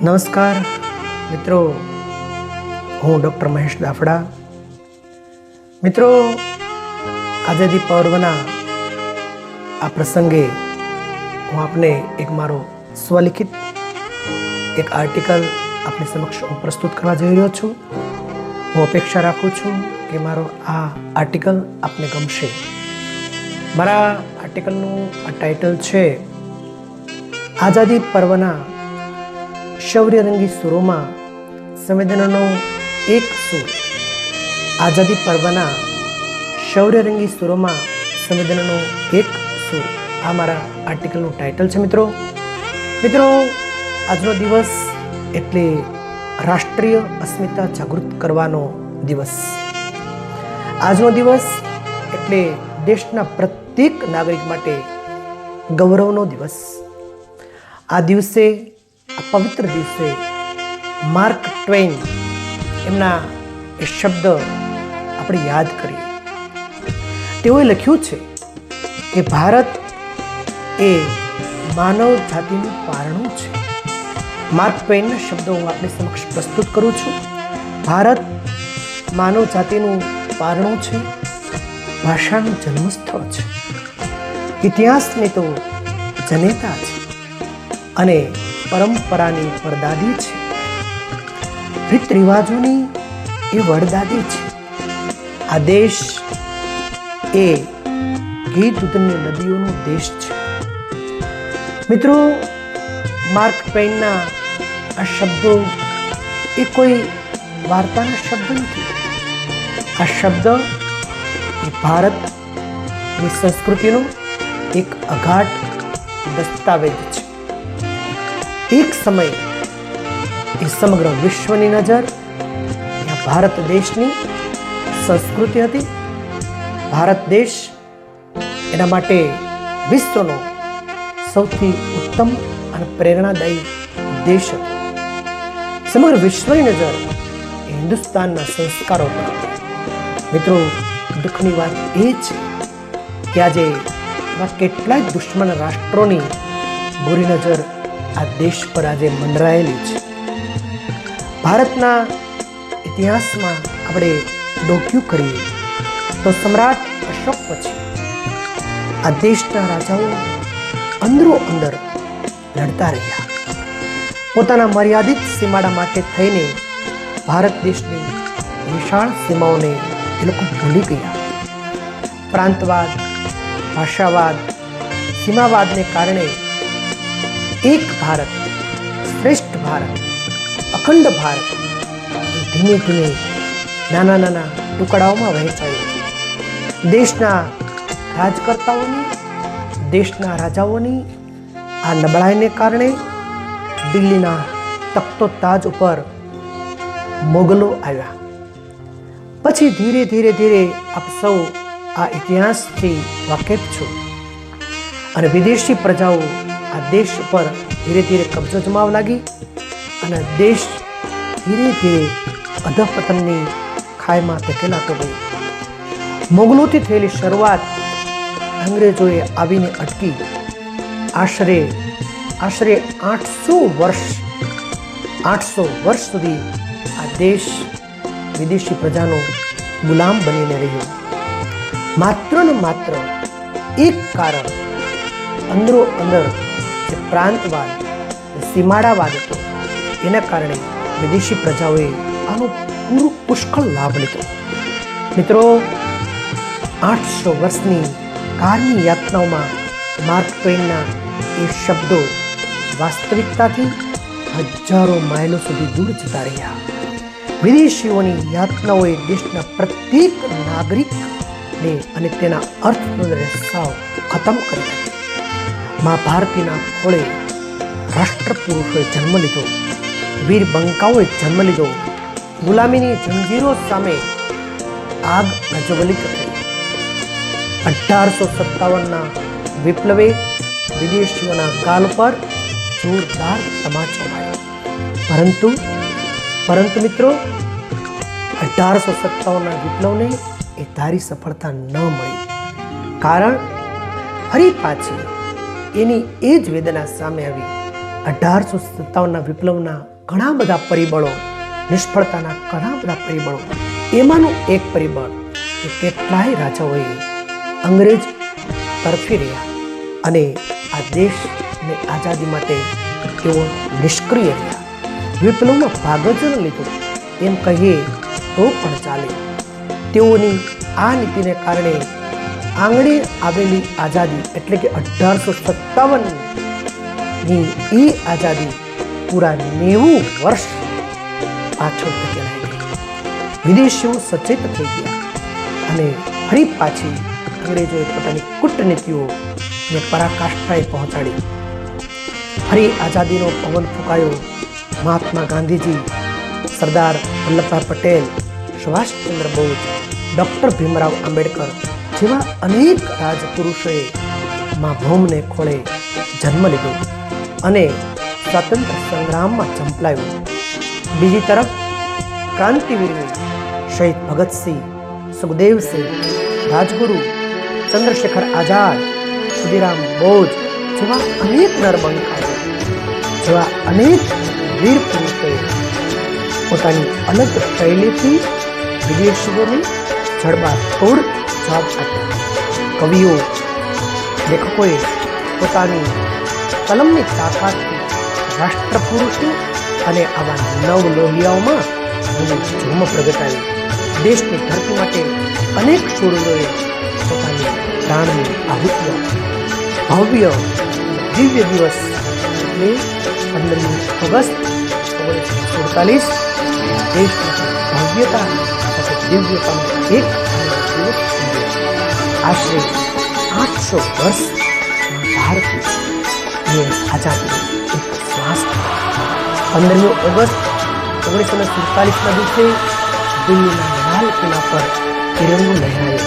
નમસ્કાર મિત્રો, હું ડૉક્ટર મહેશ દાફડા. મિત્રો, આઝાદી પર્વના આ પ્રસંગે હું આપને એક મારો સ્વલિખિત એક આર્ટિકલ આપની સમક્ષ હું પ્રસ્તુત કરવા જઈ રહ્યો છું. હું અપેક્ષા રાખું છું કે મારો આ આર્ટિકલ આપને ગમશે. મારા આર્ટિકલનું આ ટાઇટલ છે આઝાદી પર્વના શૌર્યરંગી સુરોમાં સંવેદનાનો એક સૂર. આઝાદી પર્વના શૌર્યરંગી સુરોમાં સંવેદનાનો એક સૂર, આ મારા આર્ટિકલનું ટાઇટલ છે. મિત્રો, આજનો દિવસ એટલે રાષ્ટ્રીય અસ્મિતા જાગૃત કરવાનો દિવસ. આજનો દિવસ એટલે દેશના પ્રત્યેક નાગરિક માટે ગૌરવનો દિવસ. આ દિવસે, આ પવિત્ર દિવસે માર્ક ટ્વેઇન એમના એ શબ્દ આપણે યાદ કરીએ. તેઓએ લખ્યું છે કે ભારત એ માનવ જાતિનું પારણું છે. માર્ક ટ્વેઇનના શબ્દો હું આપની સમક્ષ પ્રસ્તુત કરું છું. ભારત માનવ જાતિનું પારણું છે, ભાષાનું જન્મસ્થળ છે, ઇતિહાસની તો જનેતા છે અને પરંપરાની પરદાદી છે, રીત રિવાજોની એ વડદાદી છે. આ દેશ એ ઘી દૂધની નદીઓનો દેશ છે. મિત્રો, માર્ક ટ્વેઇનના આ શબ્દો એ કોઈ વાર્તાના શબ્દ નથી. આ શબ્દ એ ભારતની સંસ્કૃતિનો એક અગાઢ દસ્તાવેજ છે. એક સમય એ સમગ્ર વિશ્વની નજર ભારત દેશની સંસ્કૃતિ હતી. ભારત દેશ એના માટે વિશ્વનો સૌથી ઉત્તમ અને પ્રેરણાદાયી દેશ હતો. સમગ્ર વિશ્વની નજર એ હિન્દુસ્તાનના સંસ્કારો પર હતી. મિત્રો, દુઃખની વાત એ છે કે આજે એવા કેટલાય દુશ્મન રાષ્ટ્રોની બુરી નજર આ દેશ પર આજે મંડરાયેલી છે. ભારતના ઇતિહાસમાં આપણે ડોક્યુ કરીએ તો સમ્રાટ અશોક પછી આ દેશના રાજાઓ અંદરો અંદર લડતા રહ્યા. પોતાના મર્યાદિત સીમાડા માટે થઈને ભારત દેશની વિશાળ સીમાઓને એ લોકો ભૂલી ગયા. પ્રાંતવાદ, ભાષાવાદ, સીમાવાદને કારણે એક ભારત, શ્રેષ્ઠ ભારત, અખંડ ભારત ધીમે ધીમે નાના નાના ટુકડાઓમાં વહેંચાયું. દેશના રાજકર્તાઓની, દેશના રાજાઓની આ નબળાઈને કારણે દિલ્હીના તખ્તો તાજ ઉપર મોગલો આવ્યા. પછી ધીરે ધીરે ધીરે આપ સૌ આ ઇતિહાસથી વાકેફ છો અને વિદેશી પ્રજાઓ આ દેશ ઉપર ધીરે ધીરે કબજો જમાવવા લાગી અને દેશ ધીરે ધીરે અધઃપતનની ખાઈમાં ધકેલાતો ગયો. મોગલોથી થયેલી શરૂઆત અંગ્રેજોએ આવીને અટકી. આશરે 800 વર્ષ સુધી આ દેશ વિદેશી પ્રજાનો ગુલામ બનીને રહ્યો. માત્ર ને માત્ર એક કારણ, અંદરો અંદર જે પ્રાંતવાદ, સીમાડાવાદ હતો, એના કારણે વિદેશી પ્રજાઓએ આનો પુષ્કળ લાભ લીધો. મિત્રો, 800 વર્ષની કારની યાતનાઓમાં માર્ક ટ્વેઇનના એ શબ્દો વાસ્તવિકતાથી હજારો માઇલો સુધી દૂર જતા રહ્યા. વિદેશીઓની યાતનાઓએ દેશના પ્રત્યેક નાગરિકને અને તેના અર્થતંત્રને સાવ ખતમ કરી નાખ્યો. મા ભારતીના ખોળે રાષ્ટ્ર પુરુષોએ જન્મ લીધો, વીર બંકાઓએ જન્મ લીધો. ગુલામીની જંજીરો સામે આગ પ્રજ્વલિત થઈ. 1857ના વિપ્લવે વિદેશીઓના ગાલ પર જોરદાર તમાચો માર્યો. પરંતુ મિત્રો, 1857ના વિપ્લવને એ ધારી સફળતા ન મળી. કારણ ફરી પાછી એની એ જ વેદના સામે આવી. 1857ના વિપ્લવના ઘણા બધા પરિબળો, નિષ્ફળતાના ઘણા બધા પરિબળો, એમાંનું એક પરિબળ કે કેટલાય રાજાઓએ અંગ્રેજ તરફી રહ્યા અને આ દેશને આઝાદી માટે તેઓ નિષ્ક્રિય રહ્યા. વિપ્લવમાં ભાગ જ ન લીધો એમ કહીએ તો પણ ચાલે. તેઓની આ નીતિને કારણે આંગણે આવેલી આઝાદી એટલે કે 1857ની એ આઝાદી પૂરા 90 વર્ષ પાછળ ધકેલાઈ ગઈ. વિદેશીઓ સચેત થઈ ગયા અને ફરી પાછી અંગ્રેજોએ પોતાની કૂટનીતિઓને પરાકાષ્ઠાએ પહોંચાડી. ફરી આઝાદીનો પવન ફૂંકાયો. મહાત્મા ગાંધીજી, સરદાર વલ્લભભાઈ પટેલ, સુભાષચંદ્ર બોઝ, ડૉક્ટર ભીમરાવ આંબેડકર જેવા અનેક રાજપુરુષોએ મા ભૌમને ખોળે જન્મ લીધો અને સ્વાતંત્ર્ય સંગ્રામમાં ઝંપલાવ્યો. બીજી તરફ ક્રાંતિવીરો શહીદ ભગતસિંહ, સુખદેવસિંહ, રાજગુરુ, ચંદ્રશેખર આઝાદ, ખુદીરામ બોઝ જેવા અનેક નરબંકાઓ, જેવા અનેક વીર પુરુષોએ પોતાની અલગ શૈલીથી વિદેશીઓની જડબાતોડ જવાબ આપ્યા. કવિઓ, લેખકોએ પોતાની કલમની તાકાતથી રાષ્ટ્રપુરુષો અને આવા નવલોહિયાઓમાં જન્મ પ્રગટાવી. દેશની ધરતી માટે અનેક શૂરવીરોએ પોતાની પ્રાણની આહુતિઓ. ભવ્ય દિવ્ય દિવસ એટલે 15મી ઓગસ્ટ 1947 દેશની ભવ્યતા સાથે દિવ્યતાનો એક દિવસ આશરે 800 વર્ષ ભારતની આઝાદીનો એક શ્વાસ. 15મી ઓગસ્ટ 1947ના દિવસે દિલ્હીના લાલ કિલ્લા પર તિરંગો લહેરાયો.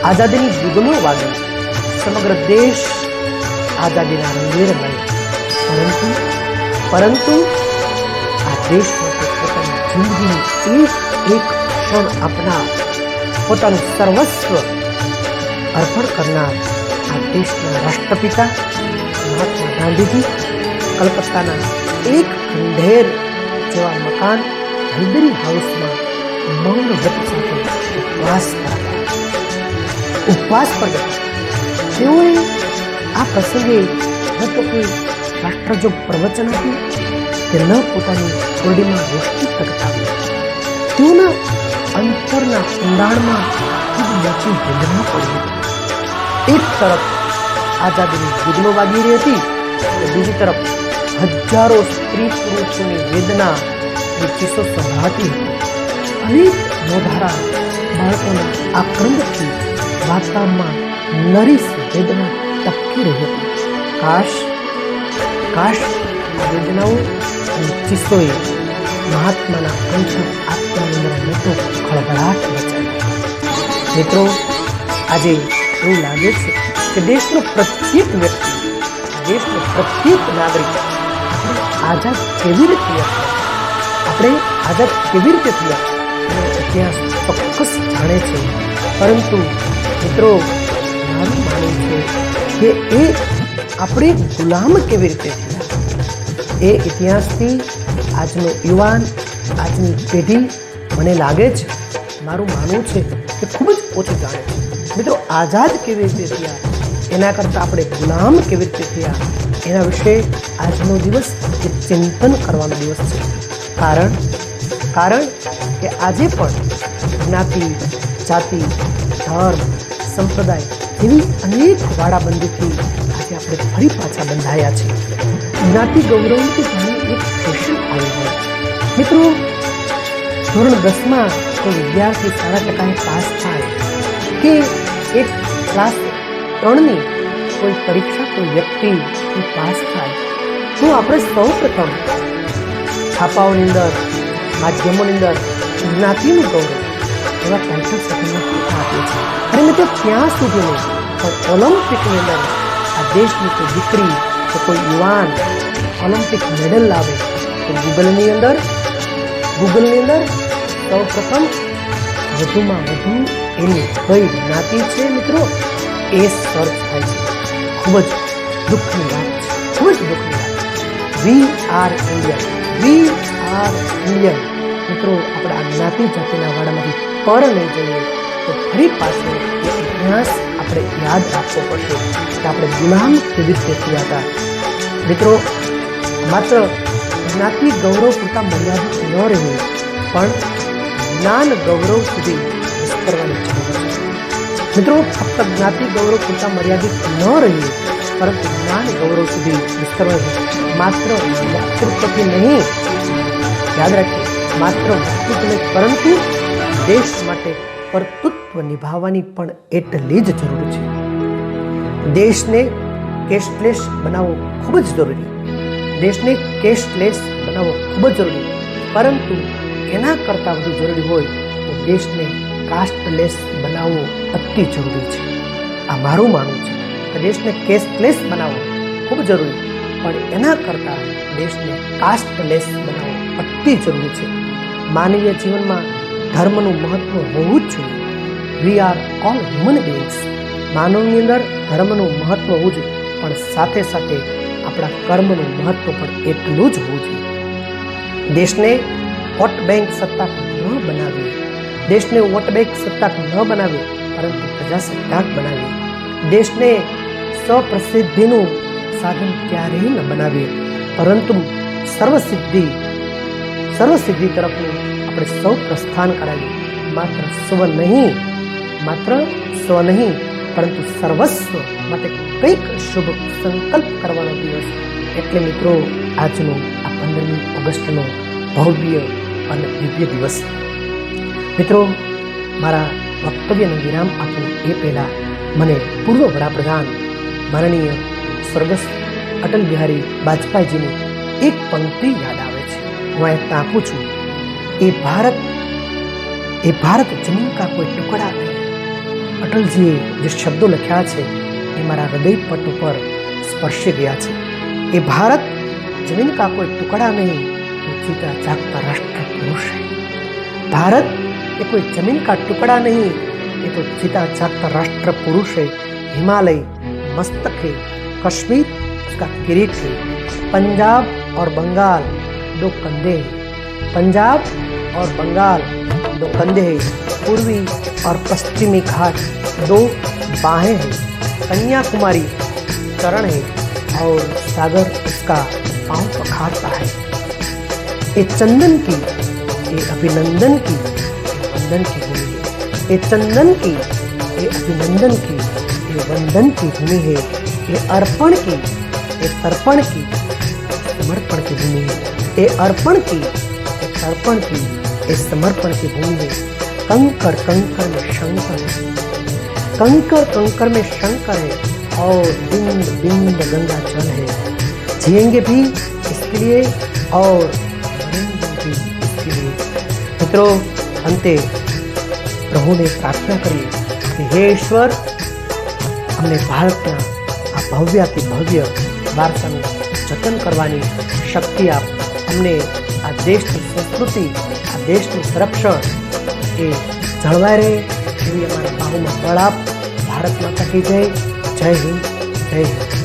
આઝાદીની ગુગલો વાગી. સમગ્ર દેશ આઝાદીના રંગે રંગાયો. પરંતુ આ દેશ માટે પોતાની જિંદગીની એક ક્ષણ આપનાર, પોતાનું સર્વસ્વ અર્પણ કરનાર આ દેશના રાષ્ટ્રપિતા મહાત્મા ગાંધીજી કલકત્તાના એક ખંડેર જેવા મકાન હલ્દરી હાઉસમાં મૌન વ્રત સાથે ઉપવાસ પર ગયા. તેઓએ આ પ્રસંગે ન તો કોઈ રાષ્ટ્રજોગ પ્રવચન આપ્યું કે ન પોતાની કોરડીમાં રોષથી પ્રગટાવી. તેઓના અંતરના ઊંડાણમાં ખૂબ મોટી વેદના પડી હતી. એક તરફ આઝાદીની ગુગલો વાગી રહી હતી, બીજી તરફ હજારો સ્ત્રી પુરુષોની વેદના ચીસો સંભળાતી હતી. અનેક મોઢારા બાળકોના આક્રંદથી વાતાવરણમાં નરીસ વેદના ટપકી રહી હતી. કાશ આ વેદનાઓ અને ચીસોએ મહાત્માના કંઠ આત્માની અંદર મોટો ખળભળાટ મચાવ્યો. મિત્રો, આજે એવું લાગે છે કે દેશનો પ્રત્યેક વ્યક્તિ, દેશનો પ્રત્યેક નાગરિક આપણે આઝાદ કેવી રીતે થયા, આપણે આઝાદ કેવી રીતે થયા એનો ઇતિહાસ ચોક્કસ જાણે છે. પરંતુ મિત્રો, મારું માનવું છે કે એ આપણે ગુલામ કેવી રીતે થયા એ ઇતિહાસથી આજનો યુવાન, આજની પેઢી મને લાગે છે, મારું માનવું છે કે ખૂબ જ ઓછું જાણે છે. મિત્રો, આઝાદ કેવી રીતે થયા એના કરતાં આપણે ગુલામ કેવી રીતે થયા એના વિશે આજનો દિવસ એક ચિંતન કરવાનો દિવસ છે. કારણ કે આજે પણ જ્ઞાતિ, જાતિ, ધર્મ, સંપ્રદાય એવી અનેક વાડાબંધીથી આજે આપણે ફરી પાછા બંધાયા છે. જ્ઞાતિ ગૌરવથી ઘણી એક ફેશન આવી હોય. મિત્રો, ધોરણ 10માં કોઈ વિદ્યાર્થી 7% પાસ થાય કે એક ક્લાસ 3ની કોઈ પરીક્ષા કોઈ વ્યક્તિ પાસ થાય તો આપણે સૌ પ્રથમ છાપાઓની અંદર, માધ્યમોની અંદર જ્ઞાતિનું ગૌરવ એવા ટાઇટલ સાથેના ફોટા આપીએ છીએ. અને મિત્રો, ત્યાં સુધી નહીં પણ ઓલિમ્પિકની અંદર આ દેશની કોઈ દીકરી કે કોઈ યુવાન ઓલિમ્પિક મેડલ લાવે તો ગૂગલની અંદર સૌ પ્રથમ વધુમાં વધુ એની કઈ જ્ઞાતિ છે મિત્રો એ સર્ચ થાય છે. ખૂબ જ દુઃખની વાત છે. We are India. We are Indian. મિત્રો, આપણે આ જ્ઞાતિ જાતિના વાડામાંથી પર નહીં જઈએ તો ફરી પાછો એ ઇતિહાસ આપણે યાદ રાખવો પડશે કે આપણે ગુલામ કેવી રીતે થયા હતા. મિત્રો, માત્ર જ્ઞાતિ ગૌરવ પૂરતા મર્યાદિત ન રહી, પણ જ્ઞાન ગૌરવ સુધી વિસ્તરવાની જરૂર છે. મિત્રો, ફક્ત જ્ઞાતિ ગૌરવ પૂરતા મર્યાદિત ન રહી, પરંતુ જ્ઞાન ગૌરવ સુધી વિસ્તરવાની માત્ર વક્તૃત્વથી નહીં, યાદ રાખીએ, માત્ર વક્તૃત્વ નહીં, પરંતુ દેશ માટે કર્તૃત્વ નિભાવવાની પણ એટલી જ જરૂર છે. દેશને કેશલેસ બનાવવો ખૂબ જ જરૂરી, દેશને કેશલેસ બનાવવો ખૂબ જ જરૂરી, પરંતુ એના કરતાં વધુ જરૂરી હોય તો દેશને કાસ્ટલેસ બનાવવો અતિ જરૂરી છે. આ મારું માનવું છે કે દેશને કેશલેસ બનાવવો ખૂબ જરૂરી, પણ એના કરતાં દેશને કાસ્ટલેસ બનાવવો અતિ જરૂરી છે. માનવીય જીવનમાં ધર્મનું મહત્વ હોવું જ જોઈએ. We are all human beings. માનવની અંદર ધર્મનું મહત્વ હોવું જોઈએ, પણ સાથે સાથે આપણા કર્મનું મહત્વ પણ એટલું જ હોવું જોઈએ. દેશને વોટ બેંક સત્તાક ન બનાવીએ, દેશને વોટ બેંક સત્તાક ન બનાવીએ, પરંતુ પ્રજાસત્તાક બનાવીએ. દેશને સ્વપ્રસિદ્ધિનું સાધન ક્યારેય ન બનાવીએ, પરંતુ સર્વસિદ્ધિ તરફનું આપણે સૌ પ્રસ્થાન કરાવીએ. માત્ર સ્વ નહીં, પરંતુ સર્વસ્વ માટે કંઈક શુભ સંકલ્પ કરવાનો દિવસ. એટલે મિત્રો, આજનો આ 15મી ઓગસ્ટનો ભવ્ય અને દિવ્ય દિવસ. મિત્રો, મારા વક્તવ્યનો વિરામ આપું એ પહેલાં મને પૂર્વ વડાપ્રધાન માનનીય સ્વર્ગસ્થ અટલ બિહારી વાજપેયીજીની એક પંક્તિ યાદ આવે છે. હું અહીંયા તાકું છું, એ ભારત જમીન કા કોઈ ટુકડા નહીં. અટલજીએ જે શબ્દો લખ્યા છે એ મારા હૃદયપટ ઉપર સ્પર્શી ગયા છે. એ ભારત જમીન કા કોઈ ટુકડા નહીં, તો જીતા જાગતા રાષ્ટ્ર પુરુષ है. भारत ये कोई जमीन का टुकड़ा नहीं, ये तो जीता जागता राष्ट्र पुरुष है. हिमालय मस्तक है, कश्मीर उसका किरीट है. पंजाब और बंगाल दो कंधे हैं, पंजाब और बंगाल दो कंधे हैं. पूर्वी और पश्चिमी घाट दो बाहें हैं. कन्याकुमारी चरण है और सागर उसका पांव पखारता है. ये चंदन की, ये अभिनंदन की, ये वंदन की भूमि है. ये चंदन की, ये अभिनंदन की, ये वंदन की भूमि है. ये अर्पण की, ये तर्पण की, समर्पण की भूमि है. ये अर्पण की, ये तर्पण की, ये समर्पण की भूमि है. कंकर कंकर में शंकर है, कंकर कंकर में शंकर है और बिंद बिंद गंगा जल है. जिएंगे भी इसके लिए और मरेंगे भी इसके लिए. मित्रों, अंते प्रभु ने प्रार्थना करी कि हे ईश्वर, हमने भारतना आ भव्याति भव्य वारसाનું જતન કરવાની શક્તિ આપ. અમને આ દેશની સંસ્કૃતિ, આ દેશનું સંરક્ષણ એ જળવાઈ રહે એવી અમારા બાહુમાં બળ આપ. ભારત માતા કી જય. જય હિન્દ, જય હિન્દ.